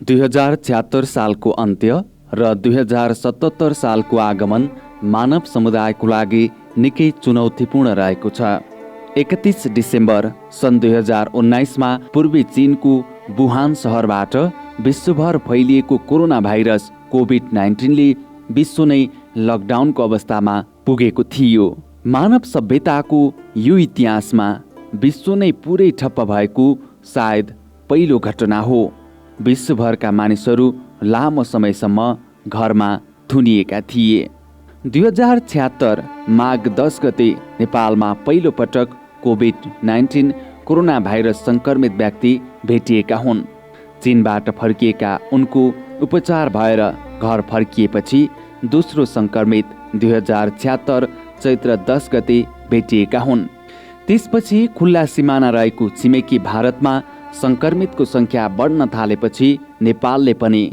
2076 सालको अन्त्य र 2077 सालको आगमन मानव समुदायको लागि निकै चुनौतीपूर्ण रहेको छ। 31 डिसेम्बर सन् 2019मा पूर्वी चीनको वुहान सहरबाट विश्वभर फैलिएको कोरोना भाइरस कोभिड-19ले विश्व नै लकडाउनको अवस्थामा पुगेको थियो। मानव सभ्यताको यो इतिहासमा विश्व नै पुरै ठप्प भएको सायद पहिलो घटना हो। विश्वभरका मानिसहरू लामो समयसम्म घरमा थुनिएका थिए। 2076 माघ 10 गते नेपालमा पहिलो पटक कोभिड-19 कोरोना भाइरस संक्रमित व्यक्ति भेटिएका हुन्। चीनबाट फर्किएका उनको उपचार भएर घर फर्किएपछि दोस्रो संक्रमित 2076 चैत्र 10 गते भेटिएका हुन्। त्यसपछि खुल्ला सिमाना रहेको छिमेकी भारतमा संक्रमितको संख्या बढ्न थालेपछि नेपालले पनि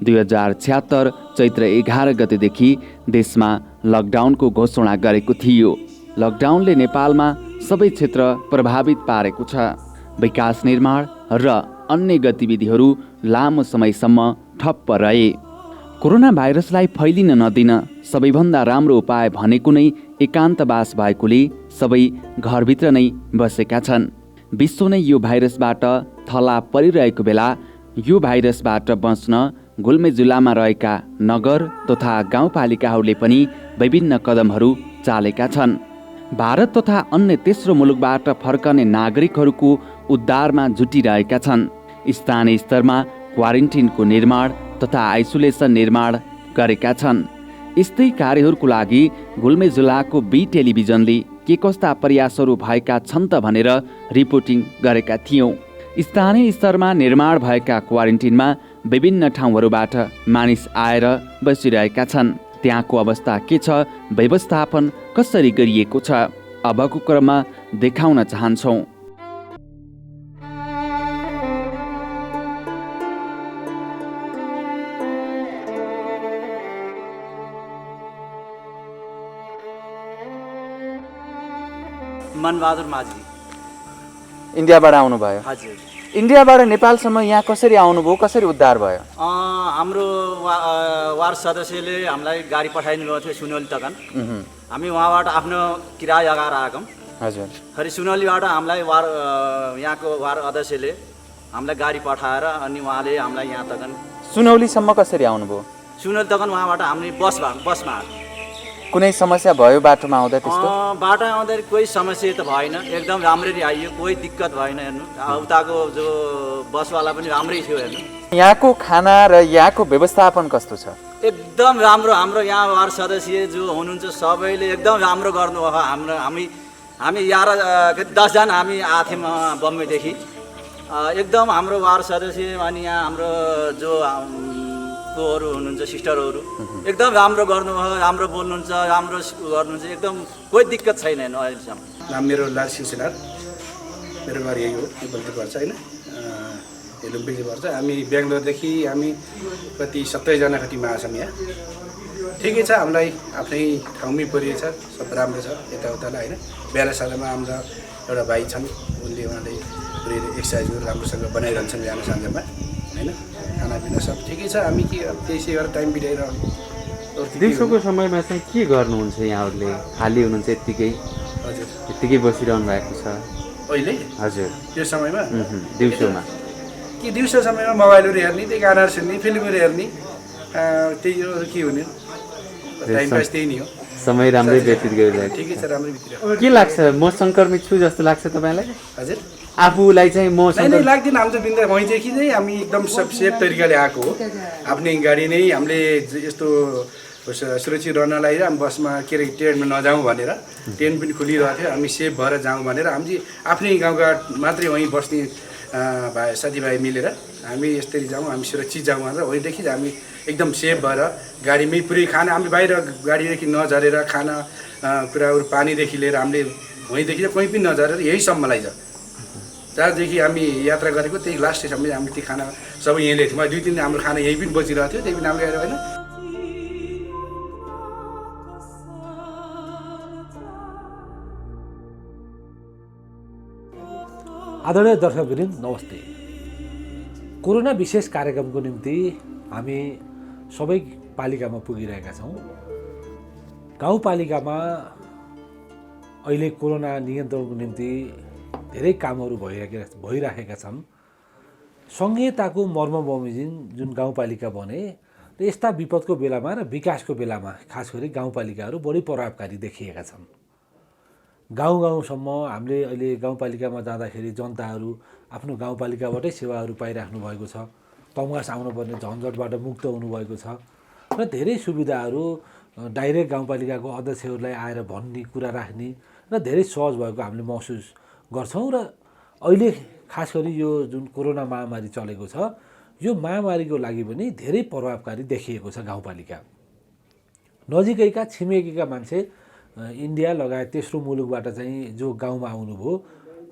2076 चैत्र 11 गतेदेखि देशमा लकडाउनको घोषणा गरेको थियो। लकडाउनले नेपालमा सबै क्षेत्र प्रभावित पारेको छ। विकास निर्माण र अन्य गतिविधिहरू लामो समयसम्म ठप्प रहे। कोरोना भाइरसलाई फैलिन नदिन सबैभन्दा राम्रो उपाय भनेको नै एकान्तवास भएकोले सबै घरभित्र नै बसेका छन्। विश्व नै यो भाइरसबाट थला परिरहेको बेला यो भाइरसबाट बच्न गुल्मे जिल्लामा रहेका नगर तथा गाउँपालिकाहरूले पनि विभिन्न कदमहरू चालेका छन्। भारत तथा अन्य तेस्रो मुलुकबाट फर्कने नागरिकहरूको उद्धारमा जुटिरहेका छन्। स्थानीय स्तरमा क्वारेन्टिनको निर्माण तथा आइसोलेसन निर्माण गरेका छन्। यस्तै कार्यहरूको लागि गुल्मे जिल्लाको बी टेलिभिजनले के कस्ता प्रयासहरू भएका छन् त भनेर रिपोर्टिङ गरेका थियौँ। स्थानीय स्तरमा निर्माण भएका क्वारेन्टिनमा विभिन्न ठाउँहरूबाट मानिस आएर बसिरहेका छन्। त्यहाँको अवस्था के छ, व्यवस्थापन कसरी गरिएको छ, अबको क्रममा देखाउन चाहन्छौँ। मनबहादुर माझी इन्डियाबाट आउनुभयो। हजुर। इन्डियाबाट नेपालसम्म यहाँ कसरी आउनुभयो, कसरी उद्धार भयो? हाम्रो वार्ड सदस्यले हामीलाई गाडी पठाइदिनु भएको थियो सुनौली तकन। हामी उहाँबाट आफ्नो किराया लगाएर आएका। हजुर। फेरि सुनौलीबाट हामीलाई यहाँको वार्ड अध्यक्षले हामीलाई गाडी पठाएर अनि उहाँले हामीलाई यहाँ तकन सुनौलीसम्म कसरी आउनुभयो? सुनौली तकन उहाँबाट हामी बसमा कुनै समस्या भयो बाटोमा आउँदा? त्यस्तो बाटो आउँदा कोही समस्या त भएन, एकदम राम्ररी आइयो, कोही दिक्कत भएन। हेर्नु उताको जो बसवाला पनि राम्रै थियो। हेर्नु यहाँको खाना र यहाँको व्यवस्थापन कस्तो छ? एकदम राम्रो। हाम्रो यहाँ वार्ड सदस्य जो हुनुहुन्छ सबैले एकदम राम्रो गर्नुभयो। हामी 10जना हामी आएको थियौँ बम्बईदेखि। एकदम हाम्रो वार्ड सदस्य अनि यहाँ हाम्रो जो कोहरू हुनुहुन्छ सिस्टरहरू एकदम राम्रो गर्नुभयो, राम्रो बोल्नुहुन्छ, राम्रो गर्नुहुन्छ, एकदम कोही दिक्कत छैन हेर्नु अहिलेसम्म। नाम मेरो लालसिंह सेनार, मेरो घर यही हो, बल्ती पर्छ होइन, लुम्बिनी पर्छ। हामी बेङ्गलोरदेखि हामी कति 17जना कतिमा आछौँ यहाँ। ठिकै छ, हामीलाई आफ्नै ठाउँमै परिएछ, सब राम्रो छ यताउतालाई होइन। 12 सालमा हाम्रो एउटा भाइ छन्, उहाँले पुरै एक्सर्साइजहरू राम्रोसँग बनाइरहन्छन् बिहान साँझमा होइन। खानापिना सब ठिकै छ। हामी के त्यसै गरेर टाइम बिताइरहनु। दिउँसोको समयमा चाहिँ के गर्नुहुन्छ यहाँहरूले? खाली हुनुहुन्छ यत्तिकै? हजुर, यत्तिकै बसिरहनु भएको छ अहिले? हजुर। त्यो समयमा दिउँसोमा के दिउँसो समयमा मोबाइलहरू हेर्ने, त्यही गानाहरू सुन्ने, फिल्महरू हेर्ने, त्यही हो। के हुने टाइम पास त्यही नै हो। समय राम्रै व्यतीत गरिरहेको। ठिकै छ, राम्रै बितिरहेको। के लाग्छ, म सङ्क्रमित छु जस्तो लाग्छ तपाईँलाई? हजुर, आफूलाई चाहिँ म नै लाग्दैन। हाम्रो बिन्दा वहीँदेखि नै हामी एकदम सब सेफ तरिकाले आएको हो। आफ्नै गाडी नै हामीले यस्तो सुरक्षित रहनलाई हामी बसमा के अरे ट्रेनमा नजाउँ भनेर ट्रेन पनि खुलिरहेको थियो, हामी सेफ भएर जाउँ भनेर हामी आफ्नै गाउँका मात्रै वहीँ बस्ने साथीभाइ मिलेर हामी यसरी जाउँ, हामी सुरक्षित जाउँ भनेर वहीँदेखि हामी एकदम सेफ भएर गाडीमै पुरै खाना हामी बाहिर गाडीदेखि नझरेर खाना कुराहरू पानीदेखि लिएर हामीले वहीँदेखि कहीँ पनि नझरेर यहीसम्मलाई छ। जहाँदेखि हामी यात्रा गरेको त्यही लास्टसम्म हामी त्यो खाना सबै यहीँ ल्याएको थियौँ। 2-3 दिन हाम्रो खाना यहीँ पनि बचिरहेको थियो, त्यही पनि हामीले होइन। आदरणीय दर्शकवृन्द नमस्ते। कोरोना विशेष कार्यक्रमको निम्ति हामी सबै पालिकामा पुगिरहेका छौँ। गाउँपालिकामा अहिले कोरोना नियन्त्रणको निम्ति धेरै कामहरू भइराखेका छन्। सङ्घीयताको मर्म बमोजिम जुन गाउँपालिका बने र यस्ता विपदको बेलामा र विकासको बेलामा खास गरी गाउँपालिकाहरू बढी प्रभावकारी देखिएका छन्। गाउँ गाउँसम्म हामीले अहिले गाउँपालिकामा जाँदाखेरि जनताहरू आफ्नो गाउँपालिकाबाटै सेवाहरू पाइराख्नु भएको छ। तमघास आउनुपर्ने झन्झटबाट मुक्त हुनुभएको छ र धेरै सुविधाहरू डाइरेक्ट गाउँपालिकाको अध्यक्षहरूलाई आएर भन्ने कुरा राख्ने र धेरै सहज भएको हामीले महसुस गर्छौँ। र अहिले खास गरी यो जुन कोरोना महामारी चलेको छ यो महामारीको लागि पनि धेरै प्रभावकारी देखिएको छ। गाउँपालिका नजिकैका छिमेकीका मान्छे इन्डिया लगायत तेस्रो मुलुकबाट चाहिँ जो गाउँमा आउनुभयो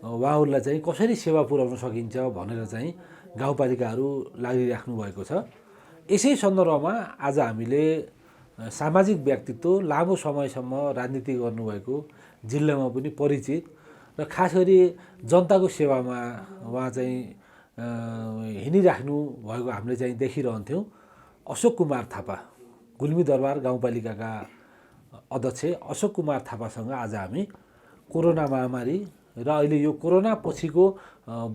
उहाँहरूलाई चाहिँ कसरी सेवा पुर्याउन सकिन्छ भनेर चाहिँ गाउँपालिकाहरू लागिराख्नु भएको छ। यसै सन्दर्भमा आज हामीले सामाजिक व्यक्तित्व लामो समयसम्म राजनीति गर्नुभएको जिल्लामा पनि परिचित र खास गरी जनताको सेवामा उहाँ चाहिँ हिँडिराख्नु भएको हामीले चाहिँ देखिरहन्थ्यौँ। अशोक कुमार थापा गुल्मी दरबार गाउँपालिकाका अध्यक्ष अशोक कुमार थापासँग आज हामी कोरोना महामारी र अहिले यो कोरोना पछिको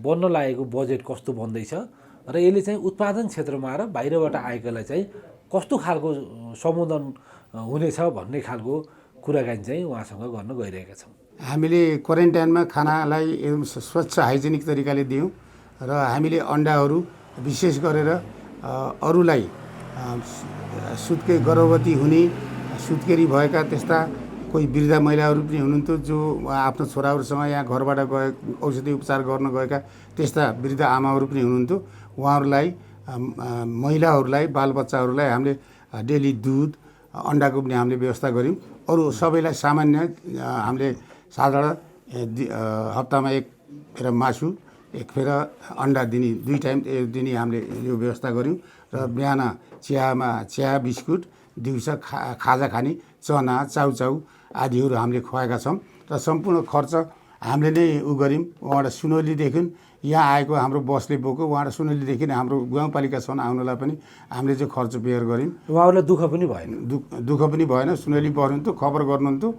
बन्न लागेको बजेट कस्तो बन्दैछ र यसले चाहिँ उत्पादन क्षेत्रमा र बाहिरबाट आएकोलाई चाहिँ कस्तो खालको सम्बोधन हुनेछ भन्ने खालको कुराकानी चाहिँ उहाँसँग गर्न गइरहेका छौँ। हामीले क्वारेन्टाइनमा खानालाई एकदम स्वच्छ हाइजेनिक तरिकाले दियौँ र हामीले अन्डाहरू विशेष गरेर अरूलाई सुत्के गर्भवती हुने सुत्केरी भएका त्यस्ता कोही वृद्ध महिलाहरू पनि हुनुहुन्थ्यो जो आफ्नो छोराहरूसँग यहाँ घरबाट गए औषधि उपचार गर्न गएका त्यस्ता वृद्ध आमाहरू पनि हुनुहुन्थ्यो। उहाँहरूलाई महिलाहरूलाई बालबच्चाहरूलाई हामीले डेली दुध अन्डाको पनि हामीले व्यवस्था गऱ्यौँ। अरू सबैलाई सामान्य हामीले साधारण हप्तामा एक फेर मासु एक फेर अन्डा दिने 2 टाइम दिने हामीले यो व्यवस्था गऱ्यौँ र बिहान चिया बिस्कुट दिउँसो खाजा खाने चना चाउचाउ आदिहरू हामीले खुवाएका छौँ र सम्पूर्ण खर्च हामीले नै गऱ्यौँ। उहाँबाट सुनौलीदेखि यहाँ आएको हाम्रो बसले बोक्यो, उहाँबाट सुनौलीदेखि हाम्रो गाउँपालिकासम्म आउनलाई पनि हामीले चाहिँ खर्च बेयर गऱ्यौँ। उहाँहरूलाई दुःख पनि भएन? दुःख पनि भएन। सुनौली पर्नुहुन्थ्यो, खबर गर्नुहुन्थ्यो,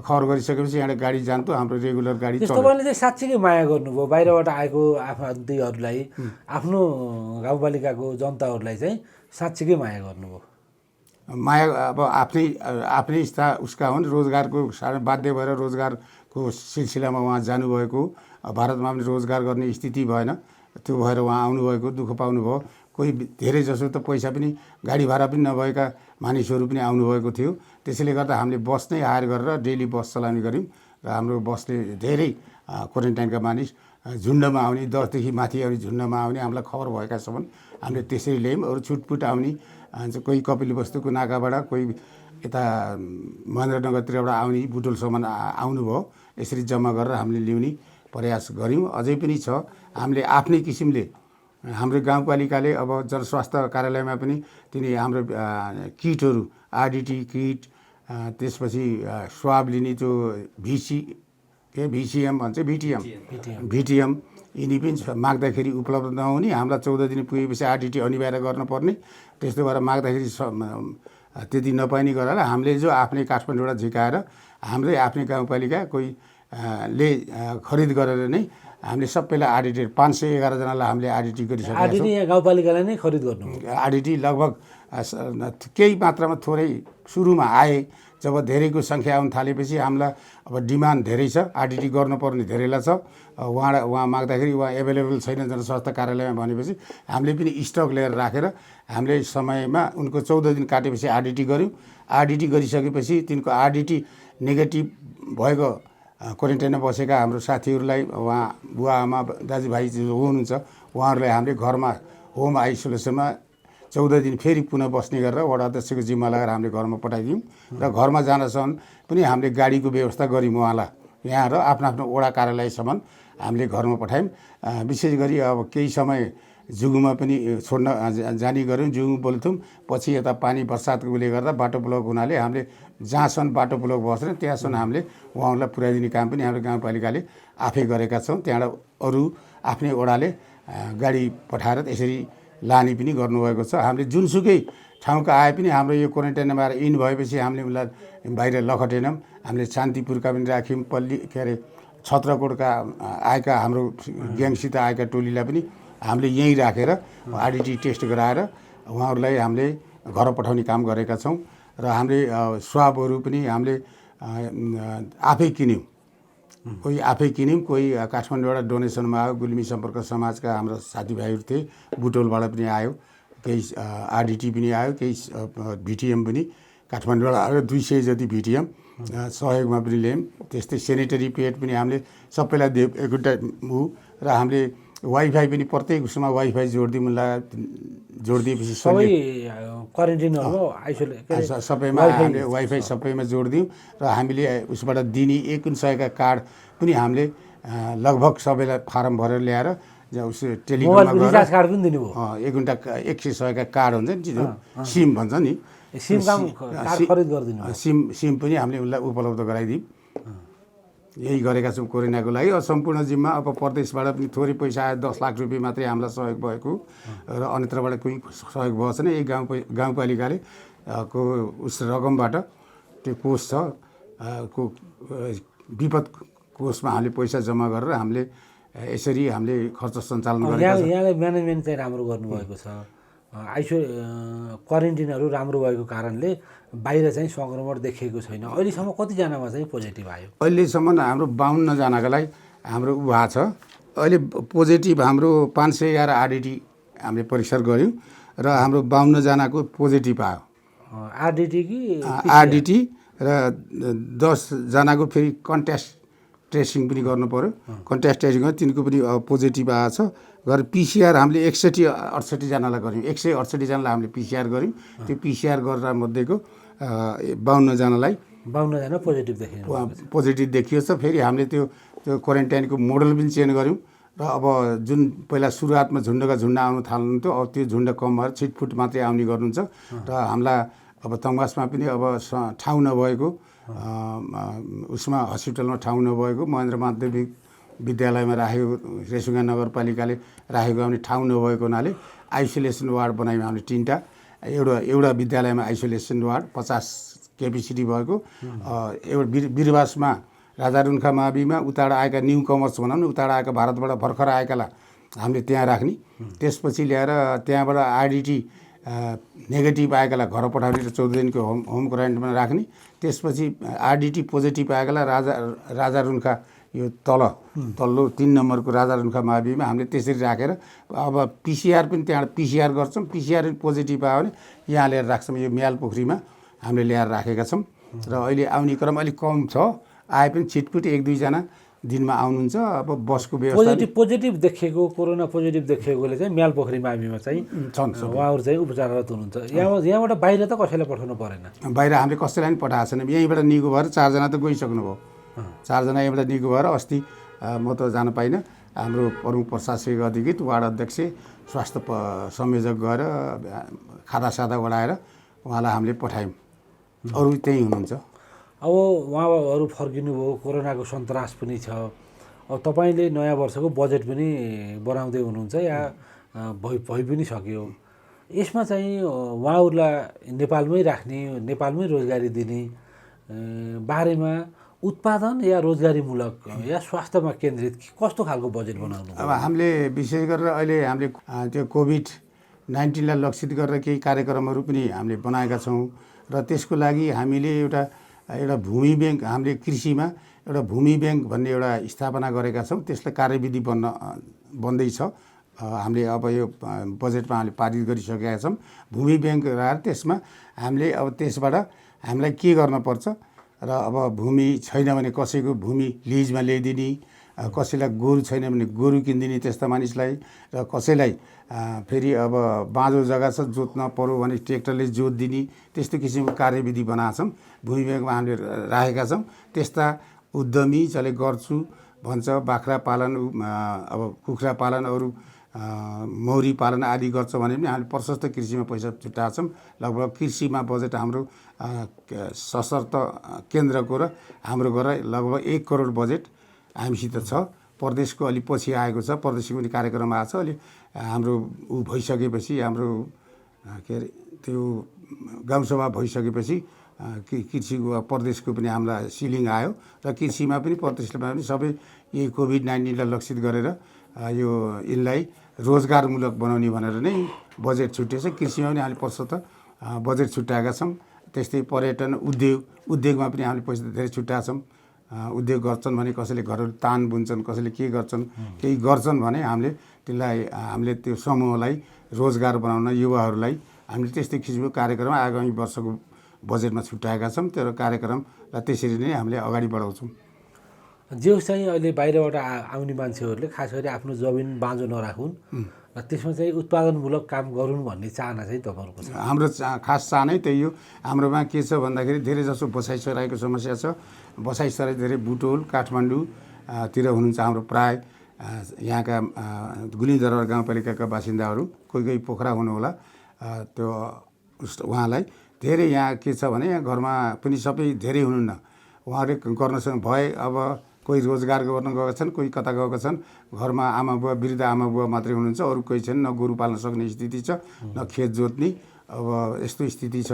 खबर गरिसकेपछि यहाँ गाडी जान्थ्यो, हाम्रो रेगुलर गाडी चल्यो। तपाईँले चाहिँ साँच्चीकै माया गर्नुभयो बाहिरबाट आएको आफन्तहरूलाई, आफ्नो गाउँपालिकाको जनताहरूलाई चाहिँ साँच्चीकै माया गर्नुभयो। माया अब आफ्नै उसका हुन्, रोजगारको बाध्य भएर रोजगारको सिलसिलामा उहाँ जानुभएको, भारतमा पनि रोजगार गर्ने स्थिति भएन, त्यो भएर उहाँ आउनुभएको, दुःख पाउनुभयो। कोही धेरै जसो त पैसा पनि गाडी भाडा पनि नभएका मानिसहरू पनि आउनुभएको थियो। त्यसैले गर्दा हामीले बस नै हायर गरेर डेली बस चलाउने गऱ्यौँ र हाम्रो बसले धेरै क्वारेन्टाइनका मानिस झुन्डमा आउने 10 देखि माथि आउने झुन्डमा आउने हामीलाई खबर भएकासम्म हामीले त्यसरी ल्यायौँ। अरू छुटपुट आउने कोही कपिलवस्तुको नाकाबाट, कोही यता महेन्द्रनगरतिरबाट आउने बुटोलसम्म आउनुभयो। यसरी जम्मा गरेर हामीले ल्याउने प्रयास गऱ्यौँ। अझै पनि छ, हामीले आफ्नै किसिमले हाम्रो गाउँपालिकाले अब जनस्वास्थ्य कार्यालयमा पनि तिनी हाम्रो किटहरू आरडिटी किट, त्यसपछि स्वाब लिने त्यो भिसिएम भन्छ, भिटिएम यिनी पनि माग्दाखेरि उपलब्ध नहुने, हामीलाई 14 दिन पुगेपछि आरडिटी अनिवार्य गर्नुपर्ने, त्यस्तो भएर माग्दाखेरि त्यति नपाइने गरेर हामीले जो आफ्नै काठमाडौँबाट झिकाएर हाम्रै आफ्नै गाउँपालिका कोही ले खरिद गरेर नै हामीले सबैलाई आरडिटी 511 जनालाई हामीले आरडिटी गरिसकेका छौँ। आरडिटी यहाँ गाउँपालिकालाई नै खरिद गर्नु? आरडिटी लगभग केही मात्रामा थोरै सुरुमा आए, जब धेरैको सङ्ख्या आउन थालेपछि हामीलाई अब डिमान्ड धेरै छ, आरडिटी गर्नुपर्ने धेरैलाई छ। उहाँ माग्दाखेरि उहाँ एभाइलेबल छैन जनस्वास्थ्य कार्यालयमा भनेपछि हामीले पनि स्टक लिएर राखेर हामीले समयमा उनको 14 दिन काटेपछि आरडिटी गऱ्यौँ। आरडिटी गरिसकेपछि तिनको आरडिटी नेगेटिभ भएको क्वारेन्टाइनमा बसेका हाम्रो साथीहरूलाई, उहाँ बुवा आमा दाजुभाइ जो हुनुहुन्छ उहाँहरूलाई हामीले घरमा होम आइसोलेसनमा 14 दिन फेरि पुनः बस्ने गरेर वडा अध्यक्षको जिम्मा लगाएर हामीले घरमा पठाइदियौँ र घरमा जानसम्म पनि हामीले गाडीको व्यवस्था गऱ्यौँ। उहाँलाई यहाँ र आफ्नो वडा कार्यालयसम्म हामीले घरमा पठायौँ। विशेष गरी अब केही समय जुगुमा पनि छोड्न जाने गऱ्यौँ, जुगु बोल्थ्यौँ। पछि यता पानी बर्सातकोले गर्दा बाटो ब्लक हुनाले हामीले जहाँसम्म बाटो ब्लक बस्दैन त्यहाँसम्म हामीले उहाँहरूलाई पुर्याइदिने काम पनि हाम्रो गाउँपालिकाले आफै गरेका छौँ। त्यहाँबाट अरू आफ्नै वडाले गाडी पठाएर यसरी लाने पनि गर्नुभएको छ। हामीले जुनसुकै ठाउँका आए पनि हाम्रो यो क्वारेन्टाइनमा आएर इन भएपछि हामीले उसलाई बाहिर लखटेनौँ। हामीले शान्तिपुरका पनि राख्यौँ, के अरे छत्रकोटका आएका हाम्रो ग्याङसित आएका टोलीलाई पनि हामीले यहीँ राखेर आरडिटी टेस्ट गराएर उहाँहरूलाई हामीले घर पठाउने काम गरेका छौँ। र हामीले स्वाबहरू पनि हामीले आफै किन्यौँ, कोही आफै किन्यौँ, कोही काठमाडौँबाट डोनेसनमा आयो। गुल्मी सम्पर्क समाजका हाम्रो साथीभाइहरू थिए, बुटोलबाट पनि आयो, केही आरडिटी पनि आयो, केही भिटिएम पनि काठमाडौँबाट आयो। 200 जति भिटिएम सहयोगमा पनि ल्यायौँ। त्यस्तै सेनिटरी प्याड पनि हामीले सबैलाई एउटा र हामीले वाइफाई पनि प्रत्येक उसमा वाइफाई जोडिदिएपछि सबै क्वारेन्टिनहरू सबैमा हामीले वाइफाई सबैमा जोडिदियौँ। र हामीले उसबाट दिने 1 सयका कार्ड पनि हामीले लगभग सबैलाई फारम भरेर ल्याएर उस टेलिकममा रिचार्ज कार्ड पनि दिनुभयो। 1 घन्टा 100 कार्ड हुन्छ नि, सिम भन्छ नि, सिम पनि हामीले उसलाई उपलब्ध गराइदियौँ। यही गरेका छौँ कोरोनाको लागि। सम्पूर्ण जिम्मा अब प्रदेशबाट पनि थोरै पैसा आयो, 10 लाख रुपियाँ मात्रै हामीलाई सहयोग भएको र अन्यत्रबाट कुनै सहयोग भएको छैन। यही गाउँपालिकाले को उस रकमबाट त्यो कोष छ को विपद कोषमा हामीले पैसा जम्मा गरेर हामीले यसरी हामीले खर्च सञ्चालन गरेका छौँ। यहाँले म्यानेजमेन्ट चाहिँ राम्रो गर्नुभएको छ। क्वारेन्टिनहरू राम्रो भएको कारणले बाहिर चाहिँ सङ्क्रमण देखिएको छैन। अहिलेसम्म कतिजनामा चाहिँ पोजिटिभ आयो? अहिलेसम्म हाम्रो 52 जनाको लागि हाम्रो भएको छ। अहिले पोजिटिभ हाम्रो 511 आरडिटी हामीले परीक्षण गऱ्यौँ र हाम्रो 52 जनाको पोजिटिभ आयो। आरडिटी कि आरडिटी र 10 जनाको फेरि कन्ट्याक्ट ट्रेसिङ पनि गर्नु पऱ्यो। कन्ट्याक्ट ट्रेसिङ तिनको पनि पोजिटिभ आएको छ। गरेर पिसिआर हामीले 61-68 जनालाई गऱ्यौँ। 168 जनालाई हामीले पिसिआर गऱ्यौँ। त्यो पिसिआर गरेर मध्येको 52 जनालाई 52 जना पोजिटिभ देखियो छ। फेरि हामीले त्यो क्वारेन्टाइनको मोडल पनि चेन्ज गऱ्यौँ र अब जुन पहिला सुरुवातमा झुन्डका झुन्ड आउनु थाल्नुहुन्थ्यो, अब त्यो झुन्ड कम भएर छिटफुट मात्रै आउने गर्नुहुन्छ। र हामीलाई अब तङ्गासमा पनि अब ठाउँ नभएको, उसमा हस्पिटलमा ठाउँ नभएको, महेन्द्र माध्यमिक विद्यालयमा राखेको, रेसुङ्गा नगरपालिकाले राखेको हामीले ठाउँ नभएको हुनाले आइसोलेसन वार्ड बनायौँ हामीले 3टा। एउटा विद्यालयमा आइसोलेसन वार्ड 50 क्यापेसिटी भएको, एउटा बिरबासमा राजारुन्खा माविमा उताबाट आएका न्यू कमर्स भनौँ न, उताबाट आएका भारतबाट भर्खर आएकालाई हामीले त्यहाँ राख्ने। त्यसपछि ल्याएर त्यहाँबाट आरडिटी नेगेटिभ आएकालाई घर पठाउने र 14 दिनको होम क्वारेन्टाइनमा राख्ने। त्यसपछि आरडिटी पोजिटिभ आएकालाई राजारुन्खा यो तल्लो 3 नम्बरको राजारुन्खा माविमा हामीले त्यसरी राखेर अब पिसिआर पनि त्यहाँबाट पिसिआर गर्छौँ। पिसिआर पोजिटिभ आयो भने यहाँ ल्याएर राख्छौँ। यो म्याल पोखरीमा हामीले ल्याएर राखेका छौँ र अहिले आउने क्रम अलिक कम छ। आए पनि छिटपुट 1-2 जना दिनमा आउनुहुन्छ। अब बसको व्यवस्था पोजिटिभ देखिएको, कोरोना पोजिटिभ देखिएकोले चाहिँ म्याल पोखरी माविमा चाहिँ छन्। उहाँहरू चाहिँ उपचाररत हुनुहुन्छ। यहाँबाट बाहिर त कसैलाई पठाउनु परेन? बाहिर हामीले कसैलाई पनि पठाएको छैन। यहीँबाट निको भएर 4 जना त गइसक्नुभयो। 4 जना यहाँबाट निको भएर अस्ति म त जान पाइनँ। हाम्रो प्रमुख प्रशासनिक अधिकृत, वार्ड अध्यक्ष, स्वास्थ्य संयोजक गएर खादासादा ओढाएर उहाँलाई हामीले पठायौँ। अरू त्यहीँ हुनुहुन्छ। अब उहाँहरू फर्किनुभयो, कोरोनाको सन्तास पनि छ। अब तपाईँले नयाँ वर्षको बजेट पनि बनाउँदै हुनुहुन्छ या भइ पनि सक्यो। यसमा चाहिँ उहाँहरूलाई नेपालमै राख्ने, नेपालमै रोजगारी दिने बारेमा उत्पादन या रोजगारीमूलक या स्वास्थ्यमा केन्द्रित कस्तो खालको बजेट बनाउनु? अब हामीले विशेष गरेर अहिले हामीले त्यो कोभिड-19लाई लक्षित गरेर केही कार्यक्रमहरू पनि हामीले बनाएका छौँ र त्यसको लागि हामीले एउटा भूमि ब्याङ्क, हामीले कृषिमा एउटा भूमि ब्याङ्क भन्ने एउटा स्थापना गरेका छौँ। त्यसलाई कार्यविधि बन्दैछ। हामीले अब यो बजेटमा हामीले पारित गरिसकेका छौँ। भूमि ब्याङ्क राखेर त्यसमा हामीले अब त्यसबाट हामीलाई के गर्नुपर्छ र अब भूमि छैन भने कसैको भूमि लिजमा ल्याइदिने, कसैलाई गोरु छैन भने गोरु किनिदिने त्यस्ता मानिसलाई, र कसैलाई फेरि अब बाँझो जग्गा छ जोत्न पऱ्यो भने ट्र्याक्टरले जोत दिने, त्यस्तो किसिमको कार्यविधि बनाएको छौँ। भूमि ब्याङ्कमा हामीले राखेका छौँ। त्यस्ता उद्यमी जसले गर्छु भन्छ, बाख्रा पालन, अब कुखुरा पालन, अरू मौरी पालन आदि गर्छ भने पनि हामीले प्रशस्त कृषिमा पैसा जुटाएको छौँ। लगभग कृषिमा बजेट हाम्रो सशर्त केन्द्रको र हाम्रो गरेर लगभग 1 करोड बजेट हामीसित छ। प्रदेशको अलि पछि आएको छ, प्रदेशको पनि कार्यक्रम आएको छ। अलि हाम्रो ऊ भइसकेपछि हाम्रो के अरे त्यो गाउँसभा भइसकेपछि कृषिको प्रदेशको पनि हामीलाई सिलिङ आयो र कृषिमा पनि प्रदेशमा पनि सबै यही कोभिड-19लाई लक्षित गरेर यो यसलाई रोजगारमूलक बनाउने भनेर नै बजेट छुट्टिएछ। कृषिमा पनि हामीले प्रशत बजेट छुट्याएका छौँ। त्यस्तै पर्यटन उद्योगमा पनि हामीले पैसा धेरै छुट्याएका छौँ। उद्योग गर्छन् भने कसैले घरहरू तान बुन्छन्, कसैले के गर्छन्, केही गर्छन् भने हामीले त्यो समूहलाई रोजगार बनाउन युवाहरूलाई हामीले त्यस्तै किसिमको कार्यक्रम आगामी वर्षको बजेटमा छुट्याएका छौँ। त्यो कार्यक्रमलाई त्यसरी नै हामीले अगाडि बढाउँछौँ। जे होस् चाहिँ अहिले बाहिरबाट आउने मान्छेहरूले खास गरी आफ्नो जमिन बाँझो नराखुन् र त्यसमा चाहिँ उत्पादनमूलक काम गरून् भन्ने चाहना चाहिँ तपाईँहरूको छ? हाम्रो खास चाहनै त्यही हो। हाम्रोमा के छ भन्दाखेरि धेरै जसो बसाइसराईको समस्या छ। बसाइसराई धेरै बुटोल काठमाडौँ तिर हुनुहुन्छ हाम्रो प्राय यहाँका गुलिदरबार गाउँपालिकाका बासिन्दाहरू, कोही पोखरा हुनुहोला। त्यो उहाँलाई धेरै यहाँ के छ भने यहाँ घरमा पनि सबै धेरै हुनुहुन्न। उहाँहरूले गर्न भए अब कोही रोजगार गर्न गएका छन्, कोही कता गएका छन्। घरमा आमाबुवा वृद्ध आमाबुवा मात्रै हुनुहुन्छ, अरू कोही छैन। न गोरु पाल्न सक्ने स्थिति छ, न खेत जोत्ने अब यस्तो स्थिति छ।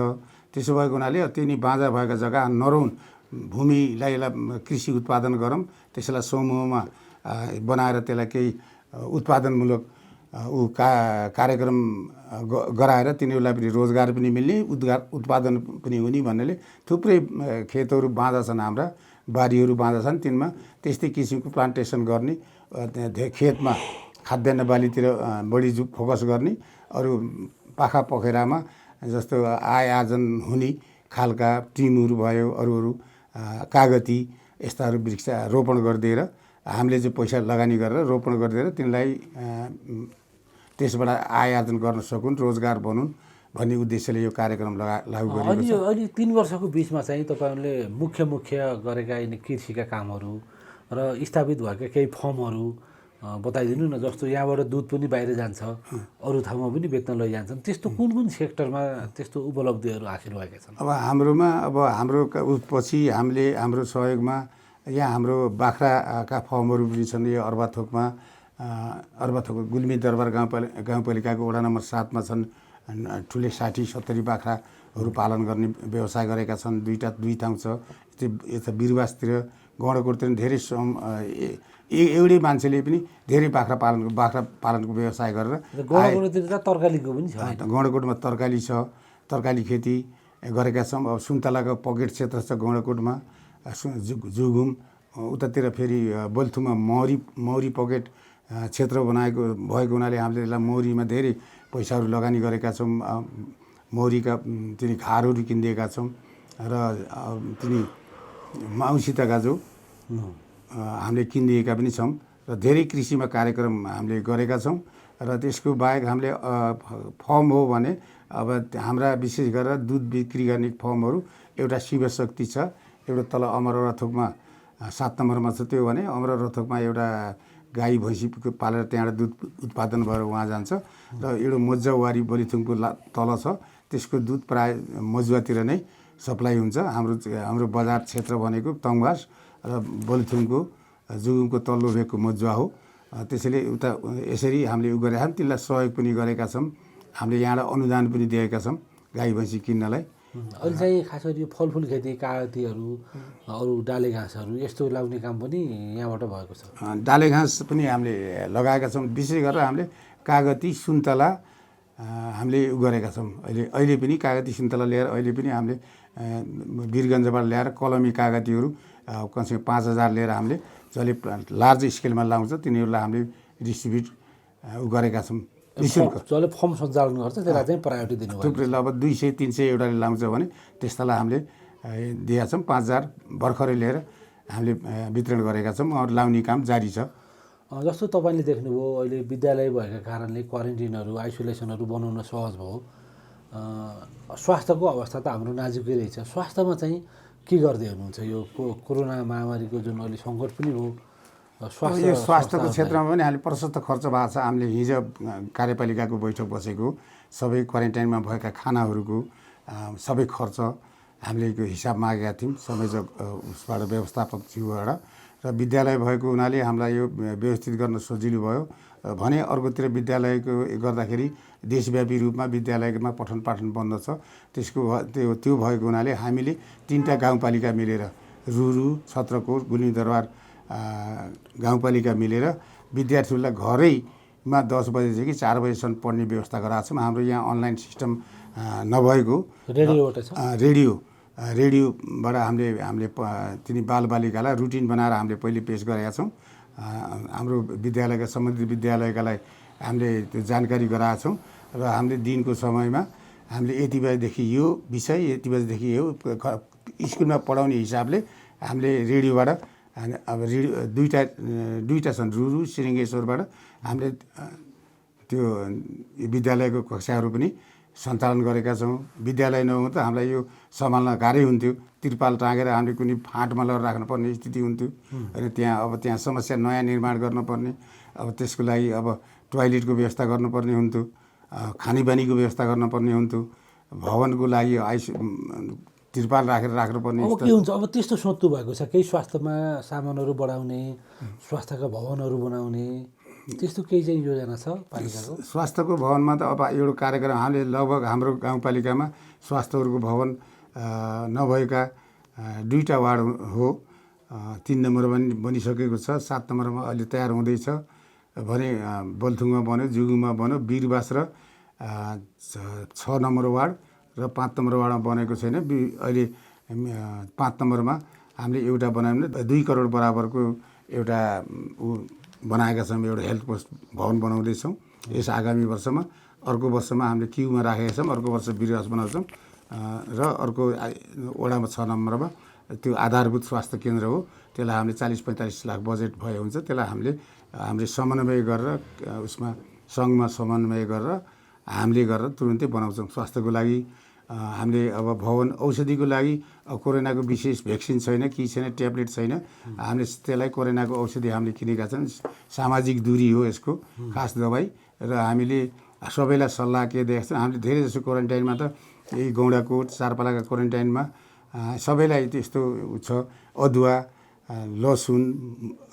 त्यसो भएको हुनाले त्यही नै बाँझा भएका जग्गा नरहुन्, भूमिलाई कृषि उत्पादन गरौँ, त्यसलाई समूहमा बनाएर त्यसलाई केही उत्पादनमूलक कार्यक्रम गराएर तिनीहरूलाई पनि रोजगार पनि मिल्ने, उत्पादन पनि हुने भन्नाले थुप्रै खेतहरू बाँझा छन्, हाम्रा बारीहरू बाँझा छन्। तिनमा त्यस्तै किसिमको प्लान्टेसन गर्ने, खेतमा खाद्यान्न बालीतिर बढी फोकस गर्ने, अरू पाखा पोखरामा जस्तो आय आर्जन हुने खालका टिमुर भयो, अरू कागती यस्ताहरू वृक्ष रोपण गरिदिएर हामीले चाहिँ पैसा लगानी गरेर रोपण गरिदिएर तिनलाई त्यसबाट आय आर्जन गर्न सकुन्, रोजगार बनुन् भन्ने उद्देश्यले यो कार्यक्रम लागू गरिएको छ। अहिले 3 वर्षको बिचमा चाहिँ तपाईँहरूले मुख्य गरेका यिनी कृषिका कामहरू र स्थापित भएका केही फर्महरू बताइदिनु न। जस्तो यहाँबाट दुध पनि बाहिर जान्छ, अरू ठाउँमा पनि बेच्न लैजान्छन्, त्यस्तो कुन सेक्टरमा त्यस्तो उपलब्धिहरू हासिल भएका छन्? अब हाम्रोमा हाम्रो पछि हामीले हाम्रो सहयोगमा यहाँ हाम्रो बाख्राका फर्महरू पनि छन्। यो अर्बाथोकमा गुल्मी दरबार गाउँपालिकाको वडा नम्बर 7 मा छन्। ठुले 60-70 बाख्राहरू पालन गर्ने व्यवसाय गरेका छन्। दुई ठाउँ छ। यता बिरुवासतिर गौँडाकोटतिर धेरै एउटै मान्छेले पनि धेरै बाख्रा पालनको व्यवसाय गरेर गौँडाकोटतिर त तरकारीको पनि छ। गौँडाकोटमा तरकारी छ, तरकारी खेती गरेका छौँ। अब सुन्तलाको पकेट क्षेत्र छ गौँडाकोटमा, जुगुम उतातिर फेरि बोल्थुमा मौरी पकेट क्षेत्र भएको हुनाले हामीले यसलाई मौरीमा धेरै पैसाहरू लगानी गरेका छौँ। मौरीका तिनी घारहरू किनिदिएका छौँ र तिनी औँसीका जो हामीले किनिदिएका पनि छौँ र धेरै कृषिमा कार्यक्रम हामीले गरेका छौँ। र त्यसको बाहेक हामीले फर्म हो भने अब हाम्रा विशेष गरेर दुध बिक्री गर्ने फर्महरू एउटा शिवशक्ति छ, एउटा तल अमररथोकमा 7 नम्बरमा छ। त्यो भने अमररथोकमा एउटा गाई भैँसी पालेर त्यहाँबाट दुध उत्पादन भएर वहाँ जान्छ र एउटा मजुवारी बलिथुङको तल छ, त्यसको दुध प्राय मजुवातिर नै सप्लाई हुन्छ। हाम्रो बजार क्षेत्र भनेको तङवास र बलिथुङको जुगुमको तल्लो भेगको मजुवा हो। त्यसैले उता यसरी हामीले गरेका छौँ। त्यसलाई सहयोग पनि गरेका छौँ। हामीले यहाँबाट अनुदान पनि दिएका छौँ गाई भैँसी किन्नलाई। अहिले चाहिँ खास गरी यो फलफुल खेती, कागतीहरू, अरू डाले घाँसहरू यस्तो लगाउने काम पनि यहाँबाट भएको छ। डाले घाँस पनि हामीले लगाएका छौँ। विशेष गरेर हामीले कागती सुन्तला हामीले गरेका छौँ। अहिले पनि कागती सुन्तला ल्याएर अहिले पनि हामीले वीरगन्जबाट ल्याएर कलमी कागतीहरू कमसेकम 5000 लिएर हामीले जसले लार्ज स्केलमा लाउँछ तिनीहरूलाई हामीले डिस्ट्रिब्युट गरेका छौँ निःशुल्क। जसले फर्म सञ्चालन गर्छ त्यसलाई चाहिँ प्रायोरिटी दिनुभयो। थुप्रैलाई अब 200-300 एउटाले लाउँछ भने त्यस्तालाई हामीले दिएका छौँ। 5000 भर्खरै लिएर हामीले वितरण गरेका छौँ। अरू लाउने काम जारी छ। जस्तो तपाईँले देख्नुभयो अहिले विद्यालय भएका कारणले क्वारेन्टिनहरू, आइसोलेसनहरू बनाउन सहज भयो। स्वास्थ्यको अवस्था त हाम्रो नाजुकै रहेछ। स्वास्थ्यमा चाहिँ के गर्दै हुनुहुन्छ? यो कोरोना महामारीको जुन अहिले सङ्कट पनि हो, स्वास्थ्यको क्षेत्रमा पनि हामीले प्रशस्त खर्च भएको छ। हामीले हिजो कार्यपालिकाको बैठक बसेको, सबै क्वारेन्टाइनमा भएका खानाहरूको सबै खर्च हामीले हिसाब मागेका थियौँ संयोजक उसबाट व्यवस्थापकज्यूबाट र विद्यालय भएको हुनाले हामीलाई यो व्यवस्थित गर्न सजिलो भयो भने अर्कोतिर विद्यालयको गर्दाखेरि देशव्यापी रूपमा विद्यालयमा पठन पाठन बन्द छ। त्यो भएको हुनाले हामीले 3टा गाउँपालिका मिलेर रुरु, छत्रकोट, गुल्मीदरबार गाउँपालिका मिलेर विद्यार्थीहरूलाई घरैमा 10 बजेदेखि 4 बजेसम्म पढ्ने व्यवस्था गराएको छौँ। हाम्रो यहाँ अनलाइन सिस्टम नभएको रेडियोबाट हामीले तिनी बालबालिकालाई रुटिन बनाएर हामीले पहिले पेस गरेका छौँ। हाम्रो विद्यालयका सम्बन्धित विद्यालयकालाई हामीले त्यो जानकारी गराएका छौँ र हामीले दिनको समयमा हामीले यति बजेदेखि यो विषय, यति बजेदेखि यो स्कुलमा पढाउने हिसाबले हामीले रेडियोबाट अब दुईवटा छन् रुरु सिरिङ्गेश्वरबाट हामीले त्यो विद्यालयको कक्षाहरू पनि सञ्चालन गरेका छौँ। विद्यालय नहुँदा हामीलाई यो सम्हाल्न गाह्रै हुन्थ्यो। तिरपाल टाँगेर हामीले कुनै फाँटमा लगेर राख्नुपर्ने स्थिति हुन्थ्यो र त्यहाँ समस्या नयाँ निर्माण गर्नुपर्ने, अब त्यसको लागि अब टोयलेटको व्यवस्था गर्नुपर्ने हुन्थ्यो, खानेपानीको व्यवस्था गर्नुपर्ने हुन्थ्यो, भवनको लागि तिरपाल राख्नुपर्ने। अब के हुन्छ, अब त्यस्तो सोध्नु भएको छ केही स्वास्थ्यमा सामानहरू बढाउने, स्वास्थ्यका भवनहरू बनाउने, त्यस्तो केही चाहिँ योजना छ पालिकाको? स्वास्थ्यको भवनमा त अब एउटा कार्यक्रम हामीले लगभग हाम्रो गाउँपालिकामा स्वास्थ्यहरूको भवन नभएका 2टा वार्ड हो। 3 नम्बरमा पनि बनिसकेको छ, 7 नम्बरमा अहिले तयार हुँदैछ भने बल्थुङमा बन्यो, जुगुमा बन्यो, वीरबास र 6 नम्बर वार्ड र 5 नम्बर वार्डमा बनेको छैन। अहिले 5 नम्बरमा हामीले एउटा बनायौँ, 2 करोड बराबरको एउटा बनाएका छौँ, एउटा हेल्थ पोस्ट भवन बनाउँदैछौँ यस आगामी वर्षमा। अर्को वर्षमा हामीले क्युमा राखेका छौँ, अर्को वर्ष वीरबास बनाउँछौँ र अर्को वडामा 6 नम्बरमा त्यो आधारभूत स्वास्थ्य केन्द्र हो। त्यसलाई हामीले 40-45 लाख बजेट भए हुन्छ। त्यसलाई हामीले समन्वय गरेर उसमा सङ्घमा समन्वय गरेर हामीले गरेर तुरुन्तै बनाउँछौँ। स्वास्थ्यको लागि हामीले अब भवन, औषधिको लागि कोरोनाको विशेष भ्याक्सिन छैन, कि छैन, ट्याब्लेट छैन। हामीले त्यसलाई कोरोनाको औषधि हामीले किनेका छन्। सामाजिक दूरी हो यसको खास दबाई र हामीले सबैलाई सल्लाह के दिएका छौँ। हामीले धेरै जसो क्वारेन्टाइनमा त यही गौँडाकोट, चारपालाका क्वारेन्टाइनमा सबैलाई त्यस्तो छ। अदुवा, लसुन,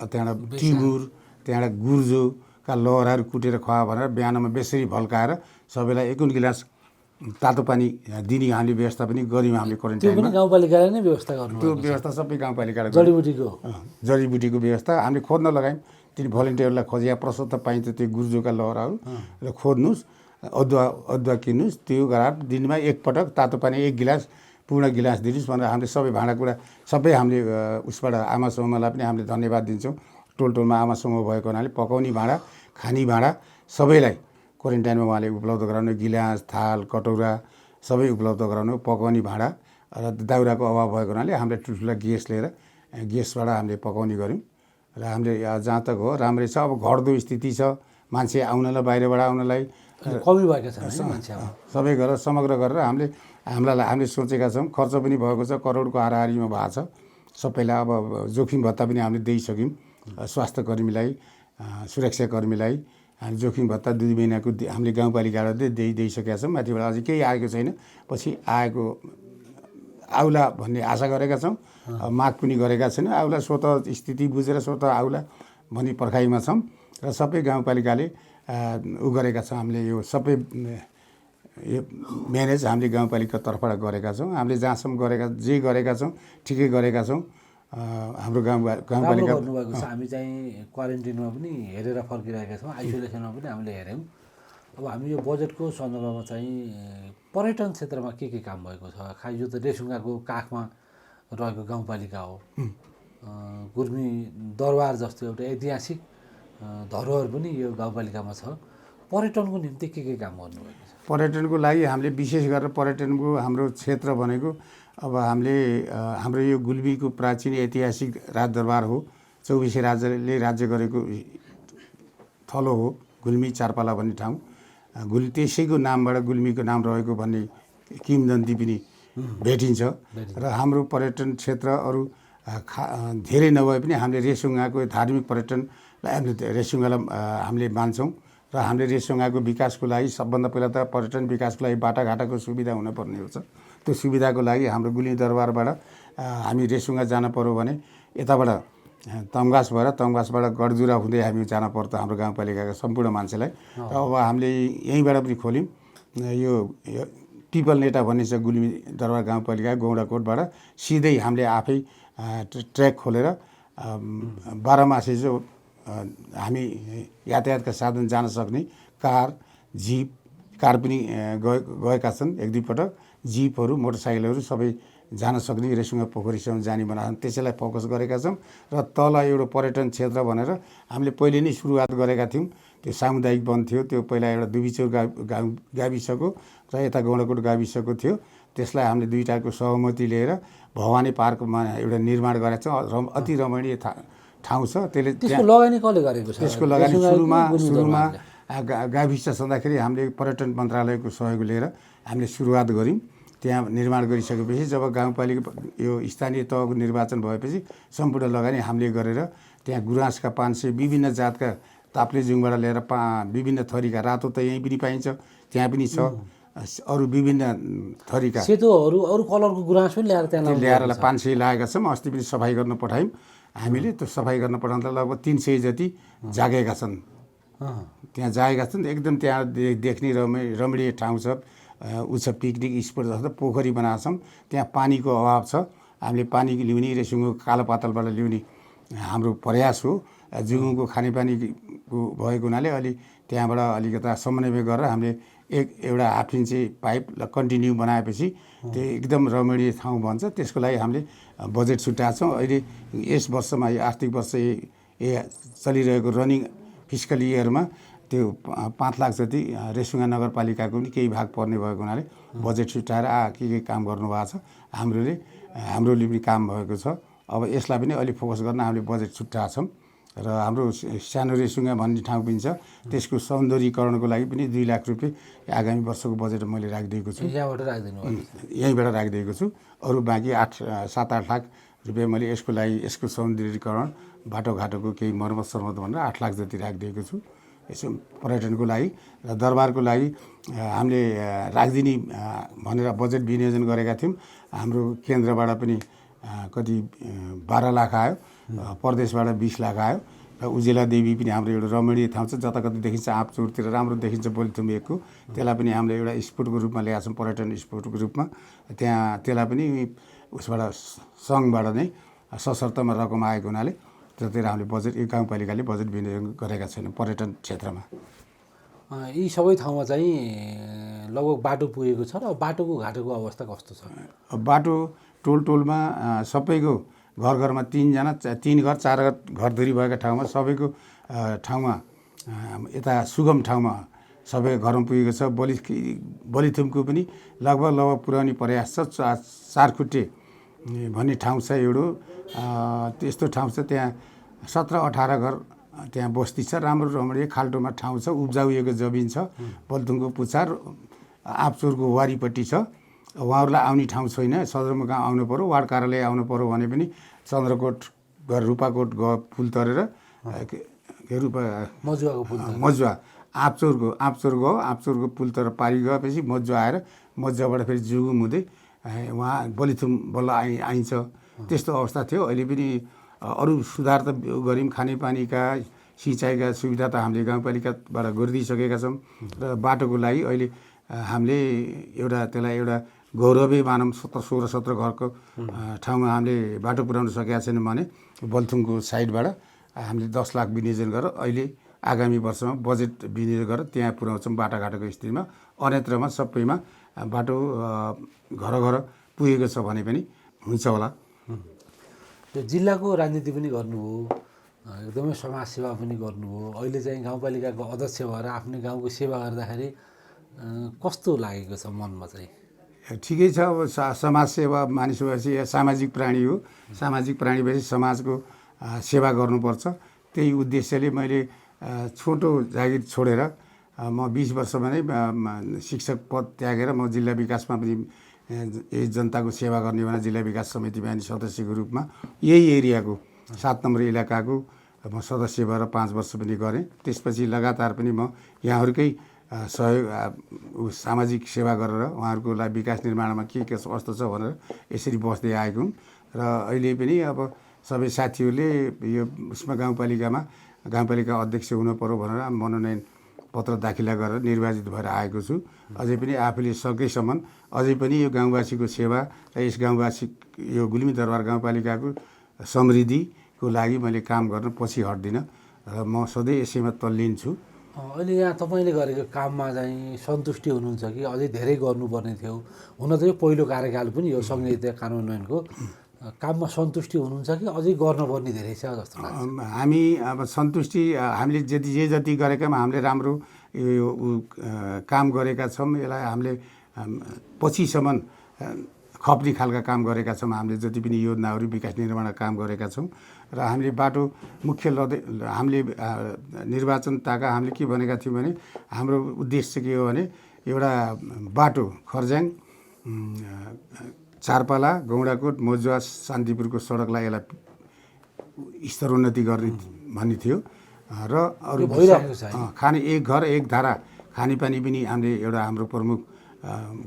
त्यहाँबाट टिमुर, त्यहाँबाट गुर्जोका लहराहरू कुटेर खुवा भनेर बिहानमा बेसरी भल्काएर सबैलाई 1 गिलास तातो पानी दिने हामीले व्यवस्था पनि गऱ्यौँ। हामीले क्वारेन्टाइनमा गाउँपालिकाले नै व्यवस्था गर्नु, त्यो व्यवस्था सबै गाउँपालिकाले जडीबुटीको व्यवस्था हामीले खोज्न लगायौँ। तिनी भलिन्टियरलाई खोजिया प्रशस्त पाइन्छ त्यो गुर्जोका लहराहरू र खोज्नुहोस्, अदुवा किन्नुहोस्, त्यो गराएर दिनमा 1 पटक तातो पानी 1 गिलास पूर्ण गिलास दिनुहोस् भनेर हामीले सबै भाँडाकुँडा सबै हामीले उसबाट आमा समूहलाई पनि हामीले धन्यवाद दिन्छौँ। टोलमा आमा समूह भएको हुनाले पकाउने भाँडा, खाने भाँडा सबैलाई क्वारेन्टाइनमा उहाँले उपलब्ध गराउनु, गिलास, थाल, कटौरा सबै उपलब्ध गराउनु, पकाउने भाँडा र दाउराको अभाव भएको हुनाले हामीले ठुल्ठुला ग्यास लिएर ग्यासबाट हामीले पकाउने गऱ्यौँ र हामीले जहाँ तक हो राम्रै छ। अब घट्दो स्थिति छ, मान्छे आउनलाई, बाहिरबाट आउनलाई कमी भएको छ मान्छे, सबै गरेर समग्र गरेर हामीले सोचेका छौँ। खर्च पनि भएको छ, करोडको हाराहारीमा भएको छ। सबैलाई अब जोखिम भत्ता पनि हामीले दिइसक्यौँ। स्वास्थ्य कर्मीलाई, सुरक्षाकर्मीलाई हामी जोखिम भत्ता 2 महिनाको हामीले गाउँपालिकाबाट दिइसकेका छौँ। माथिबाट अझै केही आएको छैन, पछि आएको आउला भन्ने आशा गरेका छौँ। माग पनि गरेका छैन। आउला स्वतः स्थिति बुझेर स्वतः आउला भन्ने पर्खाइमा छौँ र सबै गाउँपालिकाले गरेका छौँ। हामीले यो सबै म्यानेज हामीले गाउँपालिका तर्फबाट गरेका छौँ। हामीले जहाँसम्म जे गरेका छौँ ठिकै गरेका छौँ। हाम्रो गाउँपालिका गर्नुभएको छ। हामी चाहिँ क्वारेन्टिनमा पनि हेरेर फर्किरहेका छौँ, आइसोलेसनमा पनि हामीले हेऱ्यौँ। अब हामी यो बजेटको सन्दर्भमा चाहिँ पर्यटन क्षेत्रमा के काम भएको छ? यो त रेसुङ्गाको काखमा रहेको गाउँपालिका हो। गुल्मी दरबार जस्तो एउटा ऐतिहासिक धरोहर पनि यो गाउँपालिकामा छ। पर्यटनको निम्ति के काम गर्नुभएको छ? पर्यटनको लागि हामीले विशेष गरेर पर्यटनको हाम्रो क्षेत्र भनेको अब हामीले हाम्रो यो गुल्मीको प्राचीन ऐतिहासिक राजदरबार हो। 24 राजाले राज्य गरेको थलो हो गुल्मी चारपाला भन्ने ठाउँ। त्यसैको नामबाट गुल्मीको नाम रहेको भन्ने किंवदन्ती पनि भेटिन्छ र हाम्रो पर्यटन क्षेत्र अरू धेरै नभए पनि हामीले रेसुङ्गाको धार्मिक पर्यटनलाई हामीले रेसुङ्गालाई हामीले मान्छौँ र हामीले रेसुङ्गाको विकासको लागि सबभन्दा पहिला त पर्यटन विकासको लागि बाटाघाटाको सुविधा हुनुपर्ने हुन्छ। त्यो सुविधाको लागि हाम्रो गुल्मी दरबारबाट हामी रेसुङ्गा जान पर्यो भने यताबाट तमघास भएर तमघासबाट गडजुरा हुँदै हामी जान पर्छ हाम्रो गाउँपालिकाका सम्पूर्ण मान्छेलाई। र अब हामीले यहीँबाट पनि खोल्यौँ यो पिपल नेटा भन्ने छ गुल्मी दरबार गाउँपालिका गौडाकोटबाट सिधै हामीले आफै ट्र्याक खोलेर बाह्रमासे चाहिँ हामी यातायातका साधन जान सक्ने कार जिप कार पनि गएका छन् एक दुई पटक जिपहरू मोटरसाइकलहरू सबै जान सक्ने रेसुङ्गा पोखरीसम्म जाने बनाएर त्यसैलाई फोकस गरेका छौँ। र तल एउटा पर्यटन क्षेत्र भनेर हामीले पहिले नै सुरुवात गरेका थियौँ। त्यो सामुदायिक वन थियो, त्यो पहिला एउटा दुबिचौर गाविसको र यता गौडाकोट गाविसको थियो। त्यसलाई हामीले दुईटाको सहमति लिएर भवानी पार्कमा एउटा निर्माण गरेका छौँ। अति रमणीय ठाउँ छ। त्यसको लगानी कसले गरेको छ? त्यसको लगानी सुरुमा गाविस छँदाखेरि हामीले पर्यटन मन्त्रालयको सहयोग लिएर हामीले सुरुवात गऱ्यौँ। त्यहाँ निर्माण गरिसकेपछि जब गाउँपालिका यो स्थानीय तहको निर्वाचन भएपछि सम्पूर्ण लगानी हामीले गरेर त्यहाँ गुराँसका 500 विभिन्न जातका ताप्लेजुङबाट ल्याएर विभिन्न थरीका रातो त यहीँ पनि पाइन्छ, त्यहाँ पनि छ। अरू विभिन्न थरीका सेतोहरू अरू कलरको गुराँस पनि ल्याएर त्यहाँ ल्याएर 500 लागेका छौँ। अस्ति पनि सफाइ गर्न पठायौँ हामीले। त्यो सफाइ गर्न पठाउँदा लगभग 300 जति जागेका छन्। त्यहाँ जाएका छन्। एकदम त्यहाँ देख्ने रमणीय ठाउँ छ। ऊ छ पिकनिक स्पोट जस्तो पोखरी बनाएको छौँ। त्यहाँ पानीको अभाव छ। हामीले पानी ल्याउने रेसुङ्गो कालो पातलबाट ल्याउने हाम्रो प्रयास हो। जुगुङको खानेपानीको भएको हुनाले अलि त्यहाँबाट अलिकता समन्वय गरेर हामीले एउटा हाफ इन्ची पाइप कन्टिन्यू बनाएपछि त्यो एकदम रमणीय ठाउँ बन्छ। त्यसको लागि हामीले बजेट छुट्याएको छौँ। अहिले यस वर्षमा यो आर्थिक वर्ष चलिरहेको रनिङ फिस्कल इयरमा त्यो 5 लाख जति रेसुङ्गा नगरपालिकाको पनि केही भाग पर्ने भएको हुनाले बजेट छुट्याएर के काम गर्नुभएको छ। हाम्रोले पनि काम भएको छ। अब यसलाई पनि अलिक फोकस गर्न हामीले बजेट छुट्याएको छौँ। र हाम्रो सानो रेसुङ्गा भन्ने ठाउँ पनि छ। त्यसको सौन्दर्यीकरणको लागि पनि 2 लाख रुपियाँ आगामी वर्षको बजेट मैले राखिदिएको छु। यहीँबाट राखिदिएको छु। अरू बाँकी 7-8 लाख रुपियाँ मैले यसको लागि यसको सौन्दर्यीकरण बाटोघाटोको केही मर्मत भनेर 8 लाख जति राखिदिएको छु। यसो पर्यटनको लागि र दरबारको लागि हामीले राखिदिने भनेर बजेट विनियोजन गरेका थियौँ। हाम्रो केन्द्रबाट पनि कति 12 लाख आयो, प्रदेशबाट 20 लाख आयो। र उजेला देवी पनि हाम्रो एउटा रमणीय ठाउँ छ। जता कति देखिन्छ आँपचौरतिर राम्रो देखिन्छ बोलिथुम एकको। त्यसलाई पनि हामीले एउटा स्पोटको रूपमा ल्याएको छौँ, पर्यटन स्पोटको रूपमा। त्यसलाई पनि उसबाट सङ्घबाट नै सशर्तमा रकम आएको हुनाले त्यतिर हामीले बजेट यो गाउँपालिकाले बजेट विनियोजन गरेका छैन पर्यटन क्षेत्रमा। यी सबै ठाउँमा चाहिँ लगभग बाटो पुगेको छ र बाटोको घाटोको अवस्था कस्तो छ? बाटो टोलमा सबैको घरमा 3 जना 3 घर 4 घरधुरी भएका ठाउँमा सबैको ठाउँमा यता सुगम ठाउँमा सबै घरमा पुगेको छ। बलिथुमको पनि लगभग पुर्याउने प्रयास छ। 4 खुट्टे भन्ने ठाउँ छ एउटा। त्यस्तो ठाउँ छ। त्यहाँ 17-18 घर त्यहाँ बस्ती छ। राम्रो रमणीय खाल्टोमा ठाउँ छ। उब्जाउएको जमिन छ। बलथुङको पुछार आँपचौरको वारीपट्टि छ। उहाँहरूलाई आउने ठाउँ छैन। सदरमुकाम आउनु पऱ्यो, वार्ड कार्यालय आउनु पऱ्यो भने पनि चन्द्रकोट घर रूपाकोट पुल तरेर मजुवा आँपचौरको पुल तर पारी गएपछि मजुवा आएर मजुवाबाट फेरि जुगुम हुँदै उहाँ बलिथुम बल्ल आइन्छ। त्यस्तो अवस्था थियो। अहिले पनि अरू सुधार त गऱ्यौँ। खानेपानीका सिँचाइका सुविधा त हामीले गाउँपालिकाबाट गरिदिइसकेका छौँ। र बाटोको लागि अहिले हामीले त्यसलाई एउटा गौरवै मानौँ। 16-17 घरको ठाउँमा हामीले बाटो पुर्याउन सकेका छैनौँ भने बलथुङको साइडबाट हामीले 10 लाख विनियोजन गरेर अहिले आगामी वर्षमा बजेट विनियोजन गरेर त्यहाँ पुर्याउँछौँ। बाटाघाटोको स्थितिमा अन्यत्रमा सबैमा बाटो घर पुगेको छ भने पनि हुन्छ होला। त्यो जिल्लाको राजनीति पनि गर्नुभयो, एकदमै समाजसेवा पनि गर्नुभयो। अहिले चाहिँ गाउँपालिकाको अध्यक्ष भएर आफ्नो गाउँको सेवा गर्दाखेरि कस्तो लागेको छ मनमा चाहिँ? ठिकै छ। अब समाजसेवा मानिस भएपछि सामाजिक प्राणी हो। सामाजिक प्राणी भएपछि समाजको सेवा गर्नुपर्छ। त्यही उद्देश्यले मैले छोटो जागिर छोडेर म 20 वर्षमा नै शिक्षक पद त्यागेर म जिल्ला विकासमा पनि यही जनताको सेवा गर्ने भनेर जिल्ला विकास समितिमा सदस्यको रूपमा यही एरियाको 7 नम्बर इलाकाको म सदस्य भएर 5 वर्ष पनि गरेँ। त्यसपछि लगातार पनि म यहाँहरूकै सहयोग सामाजिक सेवा गरेर उहाँहरूको लागि विकास निर्माणमा के कस्तो छ भनेर यसरी बस्दै आएको हुँ। र अहिले पनि अब सबै साथीहरूले यो उसमा गाउँपालिका अध्यक्ष हुनु पर्यो भनेर मनोनयन पत्र दाखिला गरेर निर्वाचित भएर आएको छु। अझै पनि आफूले सकेसम्म अझै पनि यो गाउँवासीको सेवा र यस गाउँवासी यो गुल्मी दरबार गाउँपालिकाको समृद्धिको लागि मैले काम गर्न पछि हट्दिनँ र म सधैँ यसैमा तल्लीन छु। अहिले यहाँ तपाईँले गरेको काममा चाहिँ सन्तुष्टि हुनुहुन्छ कि अझै धेरै गर्नुपर्ने थियो? हुन त यो पहिलो कार्यकाल पनि हो संहिता कानुनको, काममा सन्तुष्टि हुनुहुन्छ कि अझै गर्नुपर्ने धेरै छ जस्तो लाग्छ? हामी अब सन्तुष्टि हामीले जति गरेकामा हामीले राम्रो यो काम गरेका छौँ। यसलाई हामीले पछिसम्म खप्ने खालका काम गरेका छौँ। हामीले जति पनि योजनाहरू विकास निर्माणका काम गरेका छौँ र हामीले बाटो मुख्य हामीले निर्वाचनताका हामीले के भनेका थियौँ भने हाम्रो उद्देश्य के हो भने एउटा बाटो खर्ज्याङ चारपाला गौँडाकोट मजुवा शान्तिपुरको सडकलाई यसलाई स्तरोन्नति गर्ने भन्ने थियो र अरू खाने एक घर एक धारा खानेपानी पनि हामीले एउटा हाम्रो प्रमुख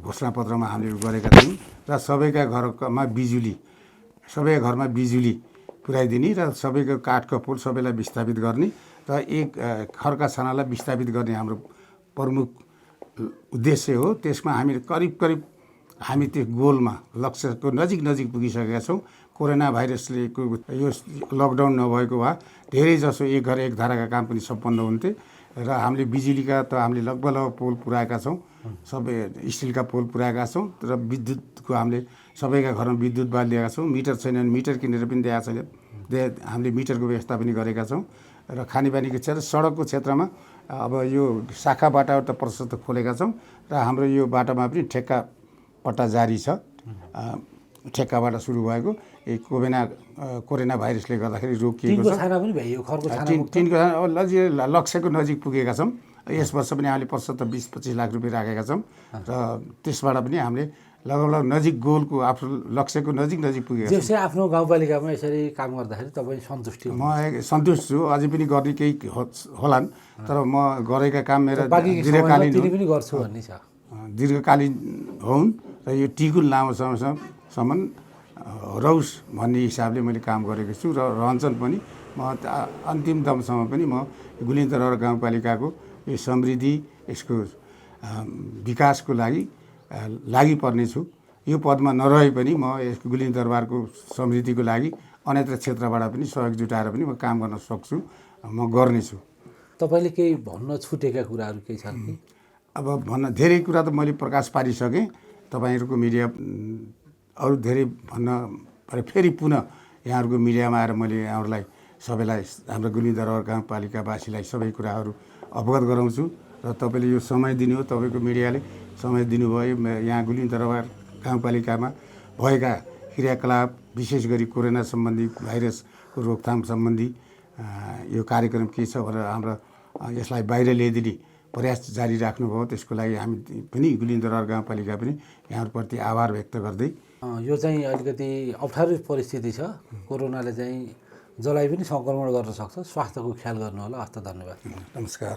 घोषणापत्रमा हामीले गरेका थियौँ र सबैका घरमा बिजुली पुर्याइदिने र सबैको काठको पोल सबैलाई विस्थापित गर्ने र एक खर्का छानालाई विस्थापित गर्ने हाम्रो प्रमुख उद्देश्य हो। त्यसमा हामीले करिब हामी त्यो गोलमा लक्ष्यको नजिक पुगिसकेका छौँ। कोरोना भाइरसले यो लकडाउन नभएको भए धेरै जसो एक घर एक धाराका काम पनि सम्पन्न हुन्थे र हामीले बिजुलीका त हामीले लगभग पोल पुर्याएका छौँ। सबै स्टिलका पोल पुर्याएका छौँ र विद्युतको हामीले सबैका घरमा विद्युत बालिदिएका छौँ। मिटर छैन भने मिटर किनेर पनि दिएका छैन, हामीले मिटरको व्यवस्था पनि गरेका छौँ र खानेपानीको क्षेत्र सडकको क्षेत्रमा अब यो शाखा बाटाहरू त प्रशस्त खोलेका छौँ र हाम्रो यो बाटोमा पनि ठेक्का पट्टा जारी छ। ठेक्काबाट सुरु भएको कोरोना भाइरसले गर्दाखेरि रोकिएको छ। तिनको लक्ष्यको नजिक पुगेका छौँ। यस वर्ष पनि हामीले प्रशस्त 20-25 लाख रुपियाँ राखेका छौँ र त्यसबाट पनि हामीले लगभग नजिक गोलको आफ्नो लक्ष्यको नजिक पुगेका छौँ। आफ्नो गाउँपालिकामा यसरी काम गर्दाखेरि तपाईँ सन्तुष्टि? म सन्तुष्ट छु। अझै पनि गर्ने केही होलान्, तर म गरेका काम मेरा दीर्घकालीन हुन् र यो टिकुन लामो समयसम्म रहोस् भन्ने हिसाबले मैले काम गरेको छु र रहन्छन् पनि। म अन्तिम दमसम्म पनि म गुल्मी दरबार गाउँपालिकाको यो समृद्धि यसको विकासको लागि पर्नेछु। यो पदमा नरहे पनि म यस गुल्मी दरबारको समृद्धिको लागि अन्यत्र क्षेत्रबाट पनि सहयोग जुटाएर पनि म काम गर्न सक्छु, म गर्नेछु। तपाईँले केही भन्न छुटेका कुराहरू केही छन् कि? अब धेरै कुरा त मैले प्रकाश पारिसकेँ। तपाईँहरूको मिडिया अरू धेरै भन्न फेरि पुनः यहाँहरूको मिडियामा आएर मैले यहाँहरूलाई सबैलाई हाम्रो गुल्मी दरबार गाउँपालिकावासीलाई सबै कुराहरू अवगत गराउँछु र तपाईँले यो समय दिनुभयो, तपाईँको मिडियाले समय दिनुभयो। यहाँ गुल्मी दरबार गाउँपालिकामा भएका क्रियाकलाप विशेष गरी कोरोना सम्बन्धी भाइरसको रोकथाम सम्बन्धी यो कार्यक्रम के छ भनेर हाम्रो यसलाई बाहिर ल्याइदिने प्रयास जारी राख्नुभयो। त्यसको लागि हामी पनि गुल्मी दरबार गाउँपालिका पनि यहाँहरूप्रति आभार व्यक्त गर्दै यो चाहिँ अलिकति अप्ठ्यारो परिस्थिति छ। कोरोनाले चाहिँ जसलाई पनि सङ्क्रमण गर्न सक्छ। स्वास्थ्यको ख्याल गर्नु होला। हस्त धन्यवाद। नमस्कार।